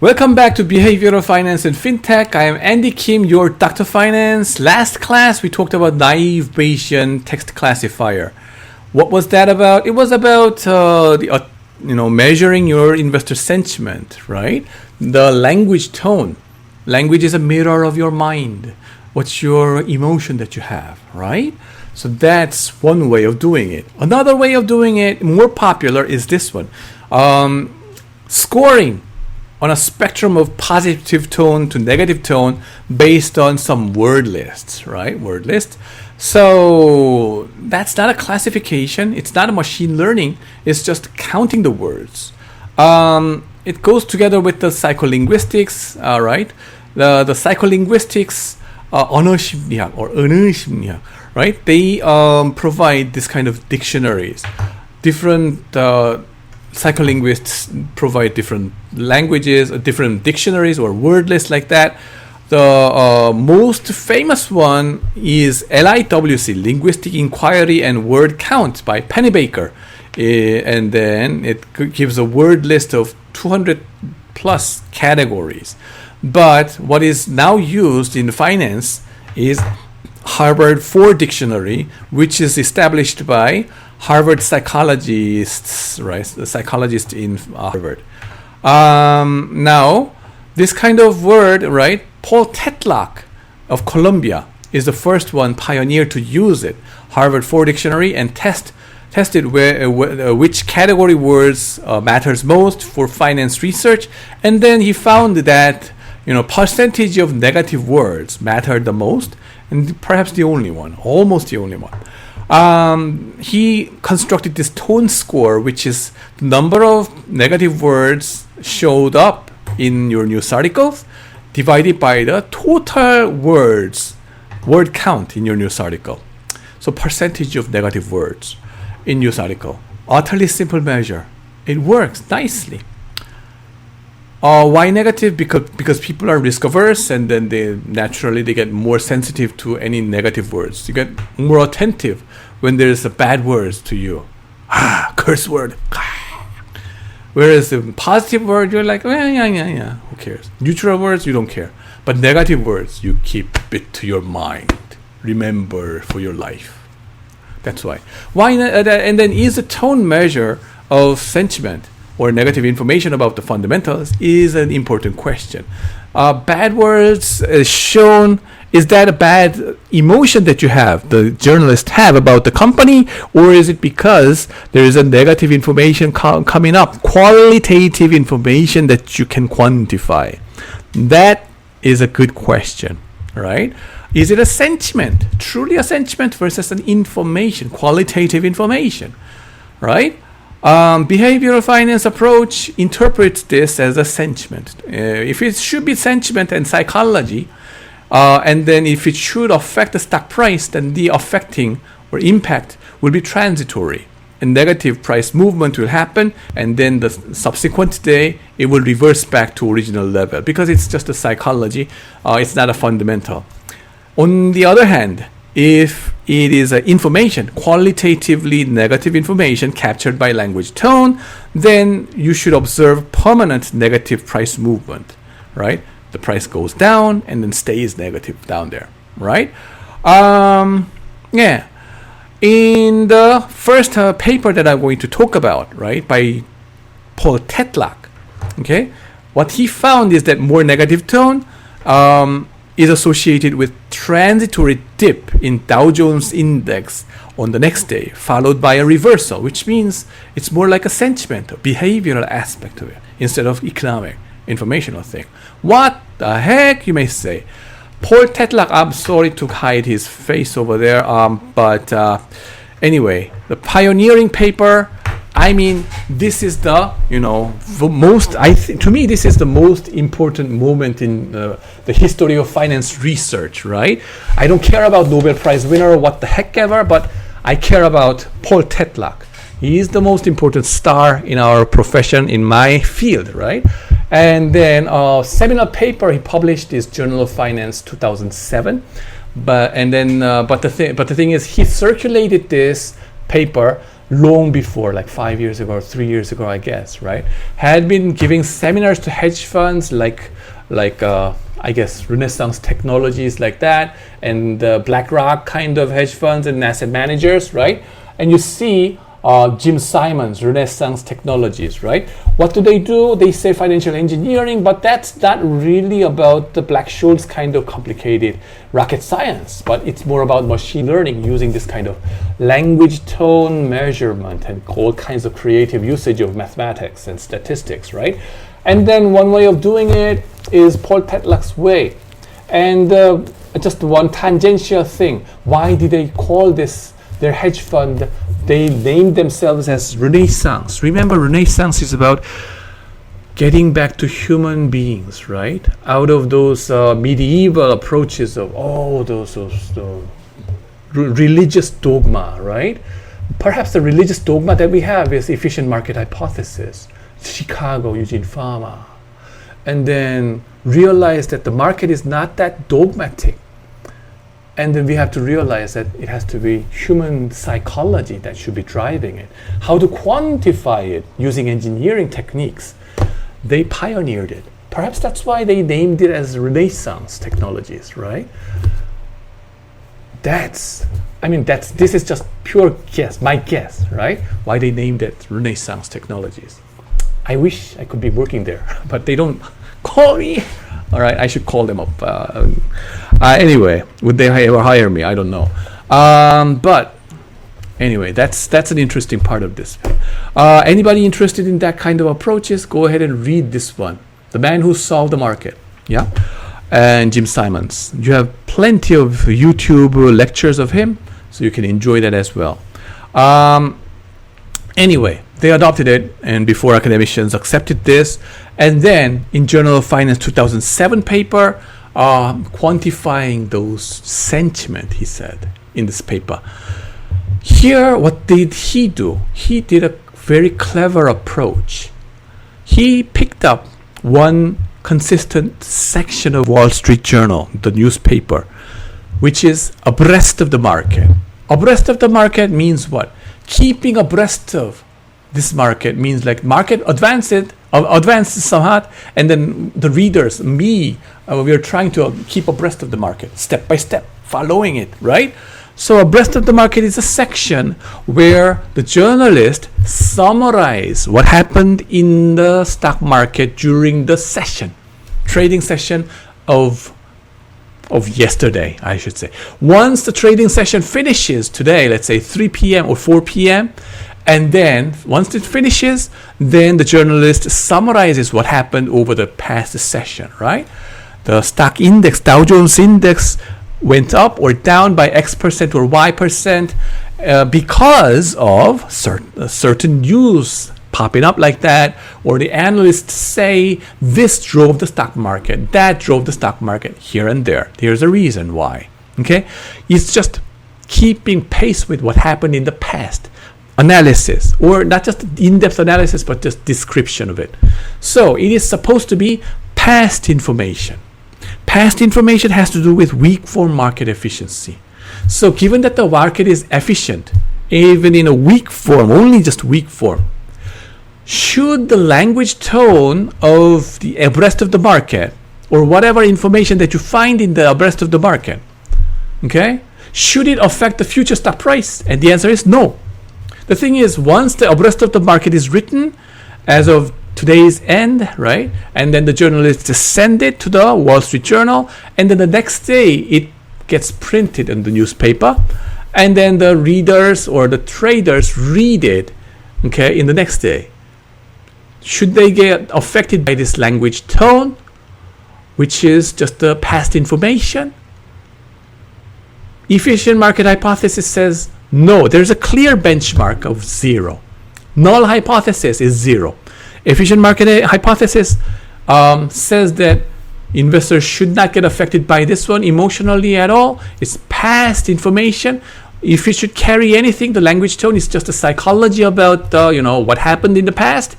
Welcome back to Behavioral Finance and FinTech. I am Andy Kim, your Dr. Finance. Last class, we talked about naive Bayesian text classifier. What was that about? It was about measuring your investor sentiment, right? The language tone. Language is a mirror of your mind. What's your emotion that you have, right? So that's one way of doing it. Another way of doing it, more popular, is this one. Scoring on a spectrum of positive tone to negative tone based on some word lists, right? Word list. So that's not a classification. It's not a machine learning. It's just counting the words. It goes together with the psycholinguistics, right? The psycholinguistics, 언어심리학 or 언어심리학, right? They provide this kind of dictionaries. Different psycholinguists provide different languages, different dictionaries or word lists like that. The most famous one is LIWC, Linguistic Inquiry and Word Count by Pennebaker. And then it gives a word list of 200 plus categories. But what is now used in finance is Harvard 4 dictionary, which is established by Harvard psychologists, right? The psychologist in Harvard. Now, this kind of word, right? Paul Tetlock of Columbia is the first one pioneer to use it. Harvard 4 dictionary and tested which category words matters most for finance research, and then he found that percentage of negative words mattered the most, and perhaps the only one, almost the only one. He constructed this tone score, which is the number of negative words showed up in your news articles divided by the total word count in your news article. So percentage of negative words in news article. Utterly simple measure. It works nicely. Why negative? Because people are risk averse, and then they get more sensitive to any negative words. You get more attentive when there's a bad words to you. Curse word. Whereas the positive word, you're like, yeah, who cares? Neutral words, you don't care. But negative words, you keep it to your mind. Remember for your life. That's why. And then is a tone measure of sentiment or negative information about the fundamentals is an important question. Bad words shown, is that a bad emotion that you have, the journalists have about the company, or is it because there is a negative information coming up, qualitative information that you can quantify? That is a good question, right? Is it a sentiment, truly a sentiment versus an information, qualitative information, right? Behavioral finance approach interprets this as a sentiment. If it should be sentiment and psychology, and then if it should affect the stock price, then the affecting or impact will be transitory. A negative price movement will happen, and then the subsequent day it will reverse back to original level because it's just a psychology. It's not a fundamental. On the other hand, if it is information, qualitatively negative information captured by language tone, then you should observe permanent negative price movement, right? The price goes down and then stays negative down there, right? Yeah. In the first paper that I'm going to talk about, right, by Paul Tetlock, okay, what he found is that more negative tone is associated with transitory dip in Dow Jones index on the next day, followed by a reversal, which means it's more like a sentiment, a behavioral aspect of it, instead of economic, informational thing. What the heck, you may say? Paul Tetlock, I'm sorry to hide his face over there, but anyway, the pioneering paper, I mean, this is the, to me, this is the most important moment in the history of finance research, right? I don't care about Nobel Prize winner or what the heck ever, but I care about Paul Tetlock. He is the most important star in our profession, in my field, right? And then a seminal paper he published is Journal of Finance 2007. But the thing is, he circulated this paper long before, like 5 years ago or 3 years ago, I guess, right? Had been giving seminars to hedge funds like I guess Renaissance Technologies like that, and BlackRock kind of hedge funds and asset managers, right? And you see Jim Simons, Renaissance Technologies, right? What do? They say financial engineering, but that's not really about the Black-Scholes kind of complicated rocket science, but it's more about machine learning using this kind of language tone measurement and all kinds of creative usage of mathematics and statistics, right? And then one way of doing it is Paul Tetlock's way. And just one tangential thing, why did they call this their hedge fund? They named themselves as Renaissance. Remember, Renaissance is about getting back to human beings, right? Out of those medieval approaches of those religious dogma, right? Perhaps the religious dogma that we have is efficient market hypothesis, Chicago, Eugene Fama, and then realize that the market is not that dogmatic. And then we have to realize that it has to be human psychology that should be driving it. How to quantify it using engineering techniques. They pioneered it. Perhaps that's why they named it as Renaissance Technologies, right? This is just pure guess, my guess, right? Why they named it Renaissance Technologies. I wish I could be working there, but they don't call me. All right, I should call them up. Anyway, would they ever hire me? I don't know. But anyway, that's an interesting part of this. Anybody interested in that kind of approaches, go ahead and read this one. The Man Who Solved the Market. Yeah. And Jim Simons. You have plenty of YouTube lectures of him, so you can enjoy that as well. Anyway, they adopted it, and before academicians accepted this, and then in Journal of Finance 2007 paper, quantifying those sentiment, he said in this paper. Here, what did he do? He did a very clever approach. He picked up one consistent section of Wall Street Journal, the newspaper, which is abreast of the market. Abreast of the market means what? Keeping abreast of this market means like market advances somewhat, and then the readers, we are trying to keep abreast of the market, step by step, following it, right? So abreast of the market is a section where the journalists summarize what happened in the stock market during the session, trading session of yesterday, I should say. Once the trading session finishes today, let's say 3 p.m. or 4 p.m., and then once it finishes, then the journalist summarizes what happened over the past session, right? The stock index, Dow Jones index, went up or down by X percent or Y percent because of certain news popping up like that, or the analysts say this drove the stock market, that drove the stock market, here and there. Here's a reason why. Okay? It's just keeping pace with what happened in the past. Analysis, or not just in-depth analysis, but just description of it. So it is supposed to be past information. Past information has to do with weak form market efficiency. So given that the market is efficient, even in a weak form, only just weak form, should the language tone of the abreast of the market, or whatever information that you find in the abreast of the market, okay, should it affect the future stock price? And the answer is no. The thing is, once the abreast of the market is written as of today's end, right, and then the journalists send it to the Wall Street Journal, and then the next day it gets printed in the newspaper, and then the readers or the traders read it, okay, in the next day. Should they get affected by this language tone, which is just the past information? Efficient market hypothesis says no. There's a clear benchmark of 0. Null hypothesis is 0. Efficient market hypothesis says that investors should not get affected by this one emotionally at all. It's past information. If it should carry anything, the language tone is just a psychology about what happened in the past.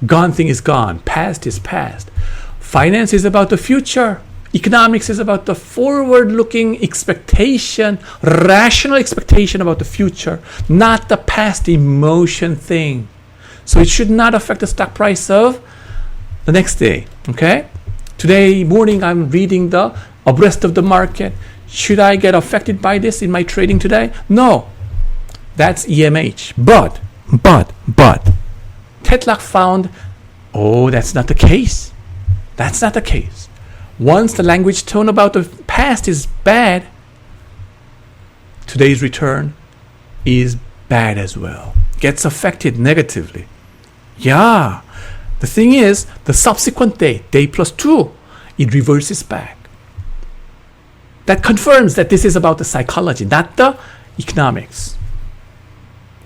Gone thing is gone. Past is past. Finance is about the future. Economics is about the forward-looking expectation, rational expectation about the future, not the past emotion thing. So it should not affect the stock price of the next day. Okay? Today morning, I'm reading the abreast of the market. Should I get affected by this in my trading today? No. That's EMH. But, Tetlock found, oh, that's not the case. That's not the case. Once the language tone about the past is bad, today's return is bad as well. Gets affected negatively. Yeah. The thing is, the subsequent day, day plus 2, it reverses back. That confirms that this is about the psychology, not the economics.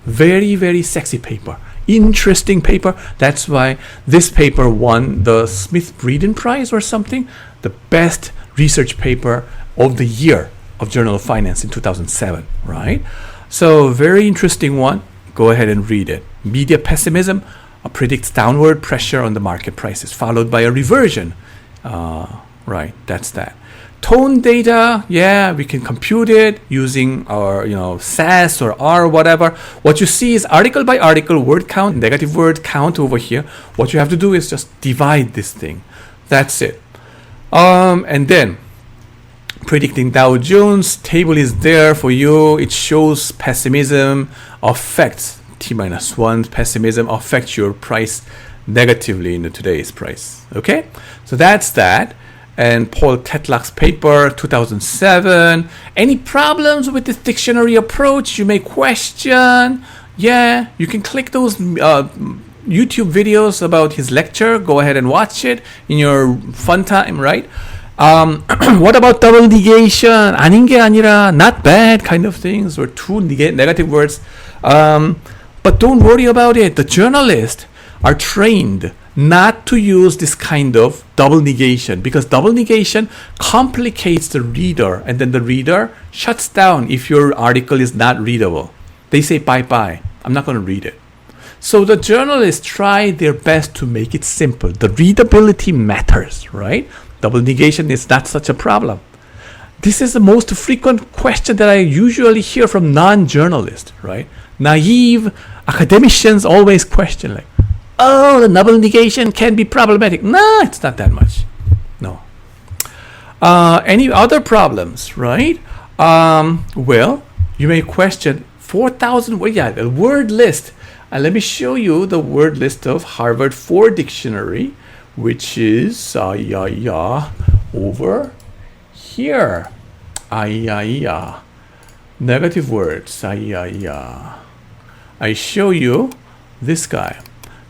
Very, very sexy paper. Interesting paper. That's why this paper won the Smith-Breeden Prize or something. The best research paper of the year of Journal of Finance in 2007, right? So very interesting one. Go ahead and read it. Media pessimism predicts downward pressure on the market prices, followed by a reversion. Right, that's that. Tone data, yeah, we can compute it using our, SAS or R or whatever. What you see is article by article, word count, negative word count over here. What you have to do is just divide this thing. That's it. And then predicting Dow Jones table is there for you. It shows pessimism affects T-1. Pessimism affects your price negatively in today's price. Okay, so that's that. And Paul Tetlock's paper, 2007. Any problems with this dictionary approach you may question? Yeah, you can click those YouTube videos about his lecture. Go ahead and watch it in your fun time, right? What about double negation? 아닌 게 아니라 not bad kind of things, or two negative words. But don't worry about it. The journalists are trained not to use this kind of double negation, because double negation complicates the reader, and then the reader shuts down if your article is not readable. They say bye-bye. I'm not going to read it. So the journalists try their best to make it simple. The readability matters, right? Double negation is not such a problem. This is the most frequent question that I usually hear from non-journalists, right? Naive academicians always question, like, oh, the double negation can be problematic. No, it's not that much. No. Any other problems, right? Well, you may question 4,000. Well, yeah, the word list. Let me show you the word list of Harvard 4 dictionary, which is over here. Negative words. I show you this guy.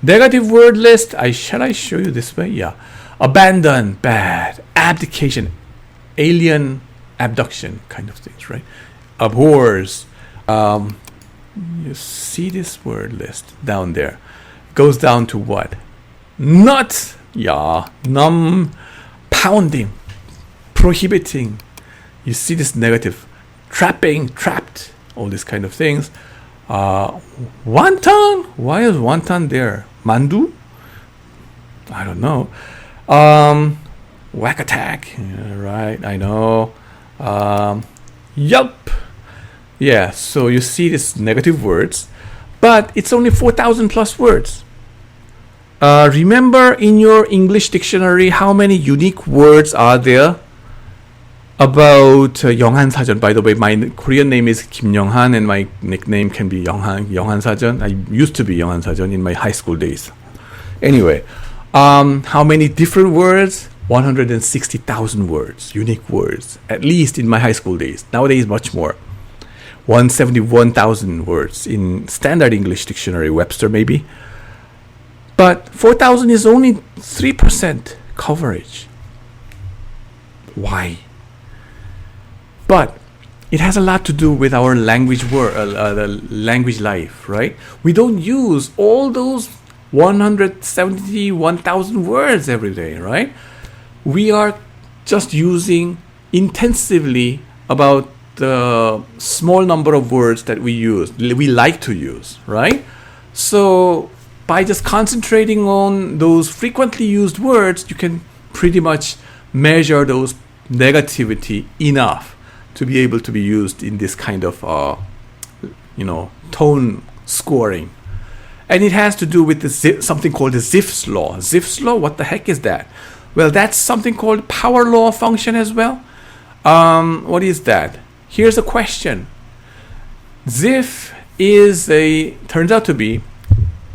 Negative word list. Shall I show you this way? Yeah. Abandon, bad. Abdication, alien abduction kind of things, right? Abhors. You see this word list down there. Goes down to what? Not. Yeah. Numb. Pounding. Prohibiting. You see this negative. Trapping, trapped. All these kind of things. Wonton? Why is wonton there? Mandu? I don't know. Whack attack. Yeah, right, I know. Yup. Yeah, so you see these negative words, but it's only 4,000 plus words. Remember in your English dictionary how many unique words are there about 영한 사전? By the way, my Korean name is Kim Young-han and my nickname can be 영한 사전. I used to be 영한 사전 in my high school days. Anyway, how many different words? 160,000 words, unique words, at least in my high school days. Nowadays, much more. 171,000 words in standard English dictionary, Webster maybe. But 4,000 is only 3% coverage. Why? But it has a lot to do with our language language life, right? We don't use all those 171,000 words every day, right? We are just using intensively about the small number of words that we like to use, right? So by just concentrating on those frequently used words, you can pretty much measure those negativity enough to be able to be used in this kind of tone scoring. And it has to do with something called the Zipfs law. Zipfs law, what the heck is that? Well, that's something called power law function as well. What is that? Here's a question. Zipf turns out to be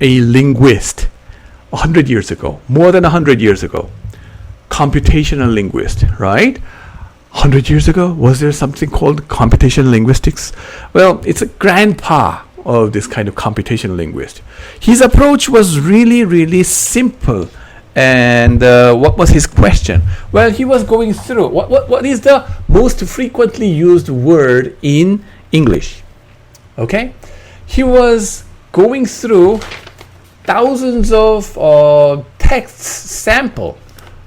a linguist 100 years ago, more than 100 years ago. Computational linguist, right? 100 years ago, was there something called computational linguistics? Well, it's a grandpa of this kind of computational linguist. His approach was really, really simple. And what was his question? Well, he was going through what is the most frequently used word in English? Okay? He was going through thousands of texts,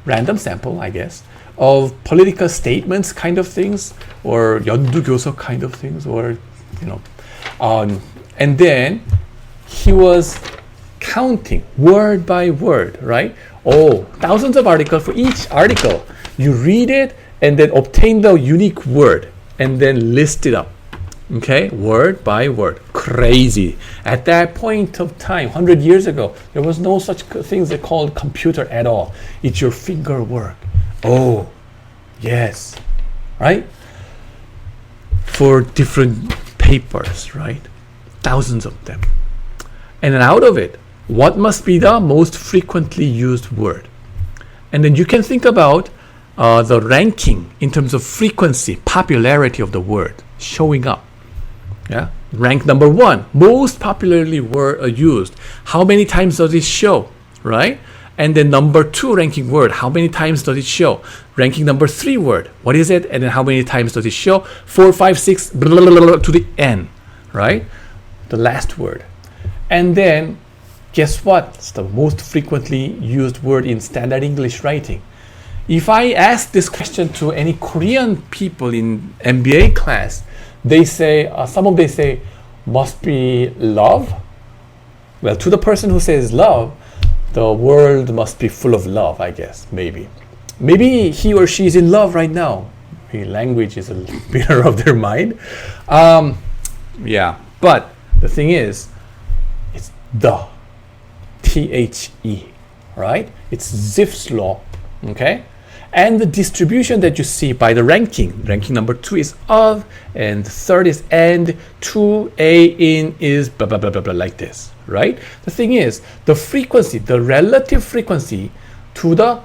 random sample, I guess, of political statements kind of things, or 연두교석 kind of things, or, and then he was counting word by word, right? Oh, thousands of articles. For each article, you read it and then obtain the unique word and then list it up. Okay, word by word. Crazy. At that point of time, 100 years ago, there was no such things that called computer at all. It's your finger work. Oh, yes, right? For different papers, right? Thousands of them. And then out of it, what must be the most frequently used word? And then you can think about the ranking in terms of frequency, popularity of the word showing up. Yeah, rank number 1, most popularly used. How many times does it show, right? And then number 2 ranking word, how many times does it show? Ranking number 3 word, what is it? And then how many times does it show? 4, 5, 6, blah, blah, blah, blah, to the end, right? The last word. And then guess what? It's the most frequently used word in standard English writing. If I ask this question to any Korean people in MBA class, they say, some of them say, must be love. Well, to the person who says love, the world must be full of love, I guess, maybe. Maybe he or she is in love right now. Maybe language is a mirror of their mind. Yeah, but the thing is, it's the, T-H-E, right? It's Zipf's law, okay? And the distribution that you see by the ranking number 2 is of, and the third is and, 2, a, in, is, blah, blah, blah, blah, blah, like this, right? The thing is, the frequency, the relative frequency to the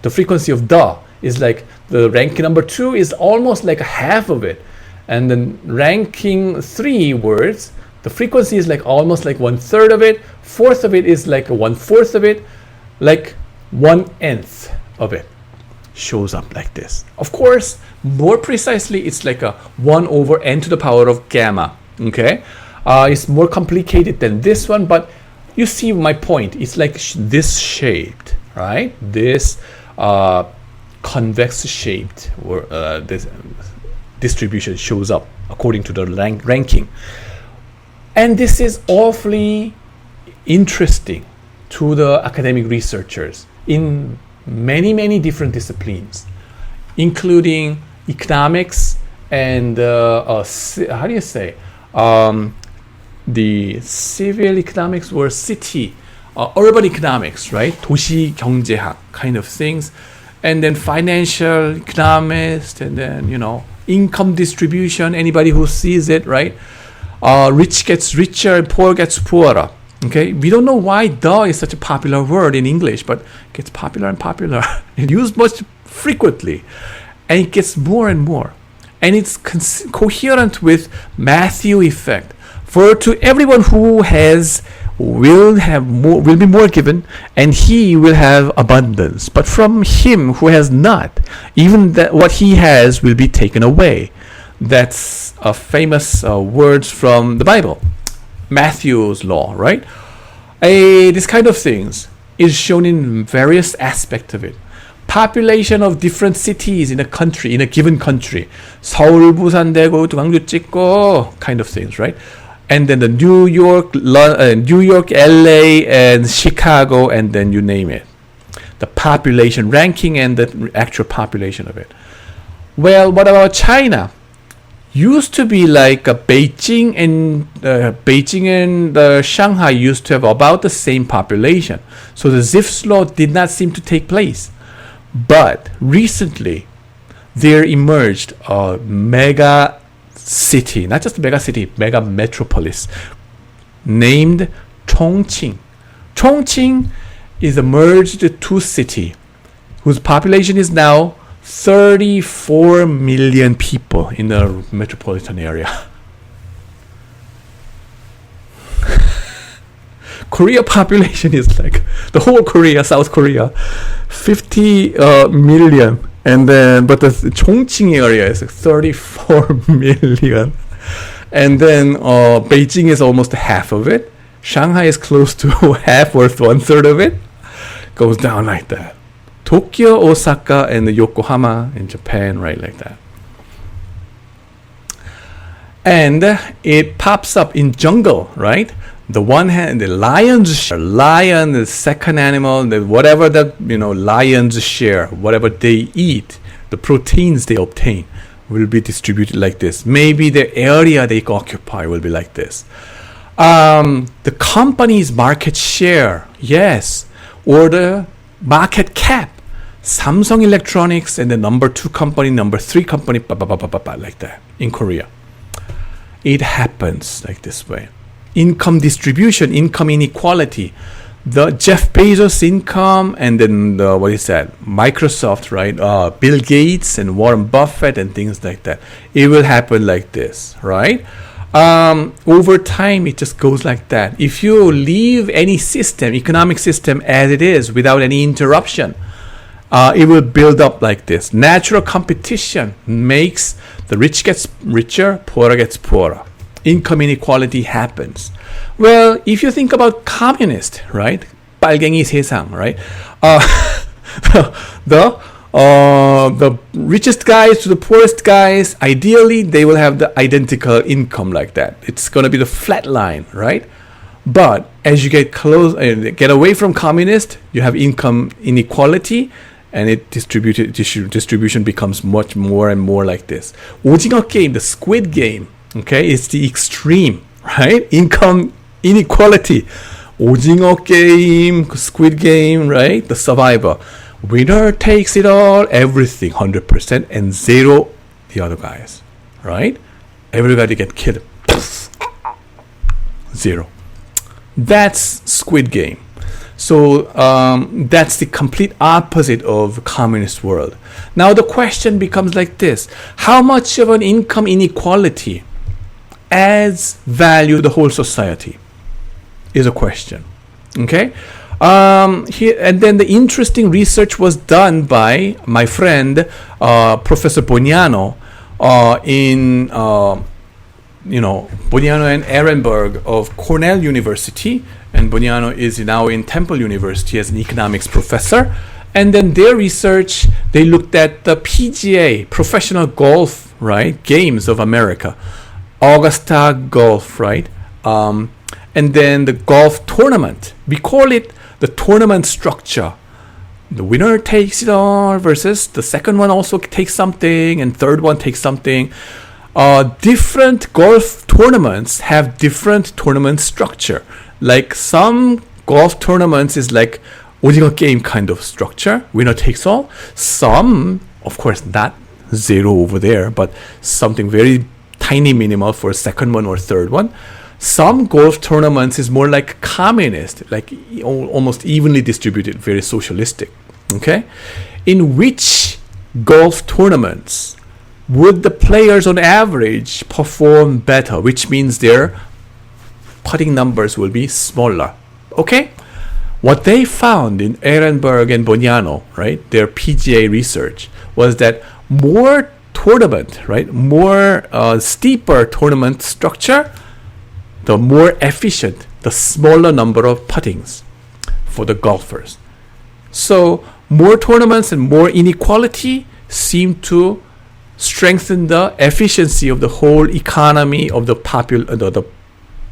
frequency of the is like the ranking number 2 is almost like a half of it. And then ranking 3 words, the frequency is like almost like 1/3 of it, fourth of it is like 1/4 of it, like 1/nth of it shows up like this. Of course, more precisely, it's like a 1 over n to the power of gamma. Okay, it's more complicated than this one, but you see my point. It's like this shaped, right? This convex shaped or this distribution shows up according to the ranking. And this is awfully interesting to the academic researchers in many, many different disciplines, including economics and how do you say, the civil economics or city, urban economics, right? 도시 경제학 kind of things, and then financial economics, and then income distribution. Anybody who sees it, right? Rich gets richer and poor gets poorer. Okay, we don't know why "the" is such a popular word in English, but it gets popular and popular. It's used much frequently, and it gets more and more, and it's coherent with Matthew effect. For to everyone who has will be more given, and he will have abundance. But from him who has not, even that what he has will be taken away. That's a famous words from the Bible, Matthew's law, right? This kind of things is shown in various aspects of it. Population of different cities in a country, in a given country, 서울, 부산, 대구, 광주, 찍고, kind of things, right? And then the New York, LA, and Chicago, and then you name it. The population ranking and the actual population of it. Well, what about China? Used to be like Beijing and Shanghai used to have about the same population. So the Zipfs law did not seem to take place. But recently, there emerged a mega city, not just a mega city, mega metropolis, named Chongqing. Chongqing is a merged two city whose population is now 34 million people in the metropolitan area. Korea population is like the whole Korea, South Korea, 50 million, and then but the Chongqing area is 34 million, and then Beijing is almost half of it. Shanghai is close to half or 1/3 of it. Goes down like that. Tokyo, Osaka, and Yokohama in Japan, right, like that. And it pops up in jungle, right? The one hand, the lion, the second animal, whatever the lions share, whatever they eat, the proteins they obtain will be distributed like this. Maybe the area they occupy will be like this. The company's market share, yes, or the market cap. Samsung Electronics and the number 2 company, number 3 company, like that in Korea. It happens like this way. Income distribution, income inequality. The Jeff Bezos income and then Microsoft, right? Bill Gates and Warren Buffett and things like that. It will happen like this, right? Over time, it just goes like that. If you leave any system, economic system as it is without any interruption, it will build up like this. Natural competition makes the rich gets richer, poorer gets poorer. Income inequality happens. Well, if you think about communist, right? 빨갱이 세상, right? The richest guys to the poorest guys, ideally, they will have the identical income like that. It's going to be the flat line, right? But as you get get away from communist, you have income inequality, and distribution becomes much more and more like this. 오징어 게임, the Squid Game, okay, it's the extreme, right? Income inequality. 오징어 게임, Squid Game, right? The survivor. Winner takes it all, everything, 100%, and zero the other guys, right? Everybody get killed. Zero. That's Squid Game. So that's the complete opposite of communist world. Now the question becomes like this. How much of an income inequality adds value to the whole society is a question. Okay? Here, and then the interesting research was done by my friend, Professor Boniano, in Boniano and Ehrenberg of Cornell University, and Boniano is now in Temple University as an economics professor. And then their research, they looked at the PGA, Professional Golf, right, Games of America, Augusta Golf, right, and then the golf tournament. We call it the tournament structure. The winner takes it all versus the second one also takes something and third one takes something. Different golf tournaments have different tournament structure. Like some golf tournaments is like 오징어 게임 kind of structure, winner takes all. Some, of course, not zero over there, but something very tiny minimal for a second one or third one. Some golf tournaments is more like communist, like almost evenly distributed, very socialistic. Okay, in which golf tournaments would the players on average perform better, which means their putting numbers will be smaller. Okay, what they found in Ehrenberg and Boniano, right, their PGA research, was that more tournament, right, more steeper tournament structure, the more efficient, the smaller number of puttings for the golfers. So more tournaments and more inequality seem to strengthen the efficiency of the whole economy of the the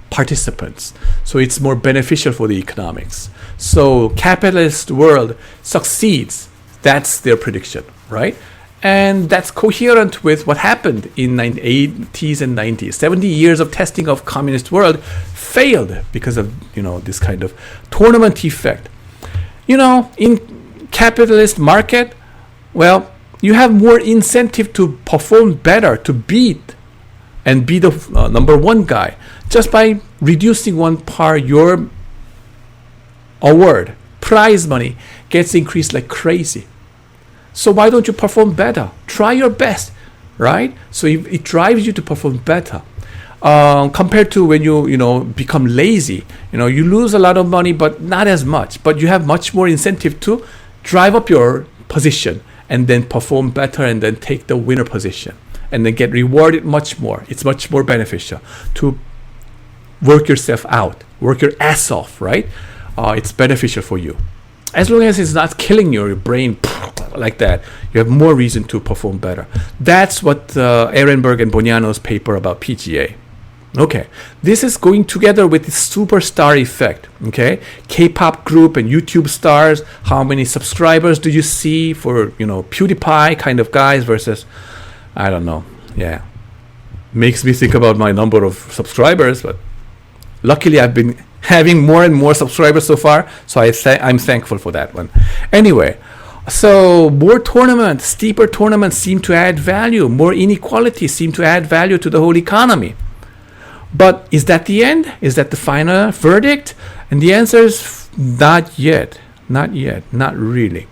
participants. So it's more beneficial for the economics. So capitalist world succeeds. That's their prediction, right? And that's coherent with what happened in the 80s and 90s. 70 years of testing of communist world failed because of, this kind of tournament effect. In capitalist market, well, you have more incentive to perform better, to beat and be the number one guy. Just by reducing one part, your award, prize money gets increased like crazy. So why don't you perform better? Try your best, right? So it drives you to perform better. Compared to when you become lazy, you lose a lot of money, but not as much. But you have much more incentive to drive up your position and then perform better and then take the winner position and then get rewarded much more. It's much more beneficial to work yourself out, work your ass off, right? It's beneficial for you. As long as it's not killing your brain like that, you have more reason to perform better. That's what Ehrenberg and Boniano's paper about PGA. Okay, this is going together with the superstar effect. Okay, K-pop group and YouTube stars. How many subscribers do you see for PewDiePie kind of guys versus, I don't know. Yeah, makes me think about my number of subscribers, but luckily I've been having more and more subscribers so far, so I'm thankful for that one. Anyway, so more tournaments, steeper tournaments seem to add value. More inequality seem to add value to the whole economy. But is that the end? Is that the final verdict? And the answer is not yet. Not yet. Not really.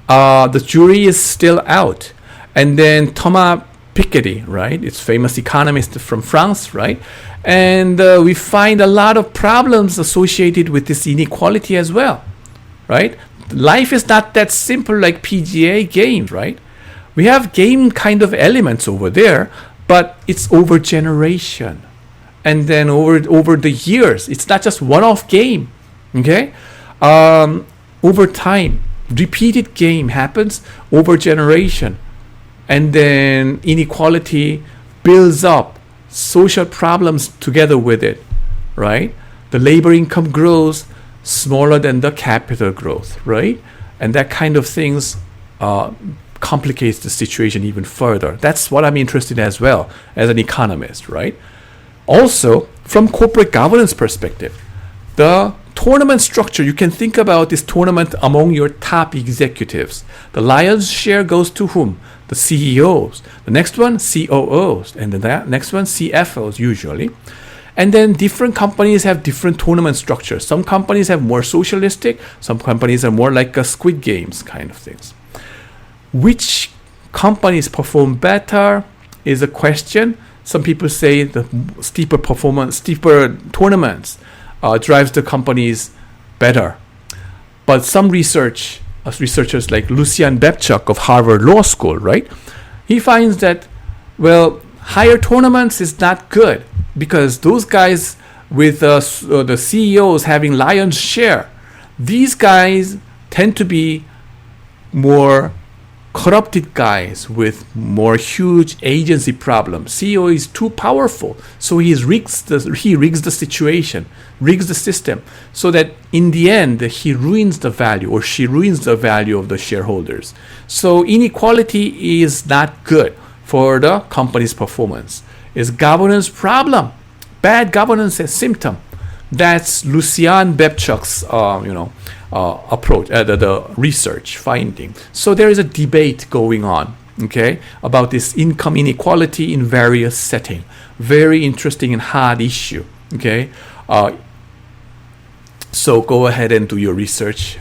The jury is still out. And then Thomas Piketty, right? It's famous economist from France, right? And we find a lot of problems associated with this inequality as well, right? Life is not that simple like PGA games, right? We have game kind of elements over there, but it's over generation. And then over the years, it's not just one-off game, okay? Over time, repeated game happens over generation. And then inequality builds up social problems together with it, right? The labor income grows smaller than the capital growth, right? And that kind of things complicates the situation even further. That's what I'm interested in as well as an economist, right? Also, from corporate governance perspective, the tournament structure, you can think about this tournament among your top executives. The lion's share goes to whom? The CEOs. The next one, COOs. And the next one, CFOs usually. And then different companies have different tournament structures. Some companies have more socialistic. Some companies are more like a Squid Games kind of things. Which companies perform better is a question. Some people say the steeper tournaments drives the companies better. But some researchers like Lucian Bebchuk of Harvard Law School, right? He finds that, well, higher tournaments is not good because those guys with the CEOs having lion's share, these guys tend to be more corrupted guys with more huge agency problems. CEO is too powerful, so he rigs the situation, rigs the system, so that in the end he ruins the value or she ruins the value of the shareholders. So inequality is not good for the company's performance. It's governance problem, bad governance as symptom. That's Lucian Bebchuk's approach, the research finding. So there is a debate going on, okay, about this income inequality in various settings. Very interesting and hard issue, okay. So go ahead and do your research.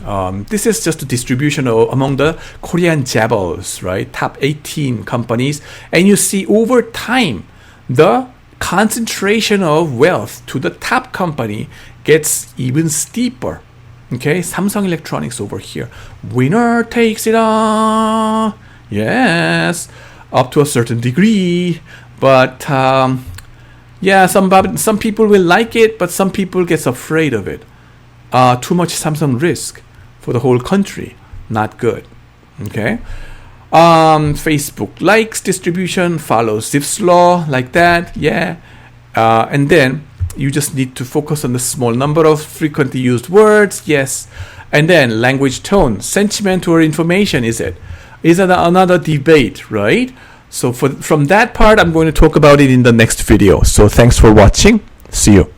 This is just a distribution among the Korean Jabals, right? Top 18 companies, and you see over time the concentration of wealth to the top company gets even steeper. Okay, Samsung Electronics over here. Winner takes it all. Yes, up to a certain degree. But yeah, some people will like it, but some people gets afraid of it. Too much Samsung risk for the whole country. Not good. Okay. Facebook likes distribution, follows Zipfs law like that. Yeah. And then you just need to focus on the small number of frequently used words. Yes. And then language tone, sentiment or information, is it? is another debate, right? So from that part, I'm going to talk about it in the next video. So thanks for watching. See you.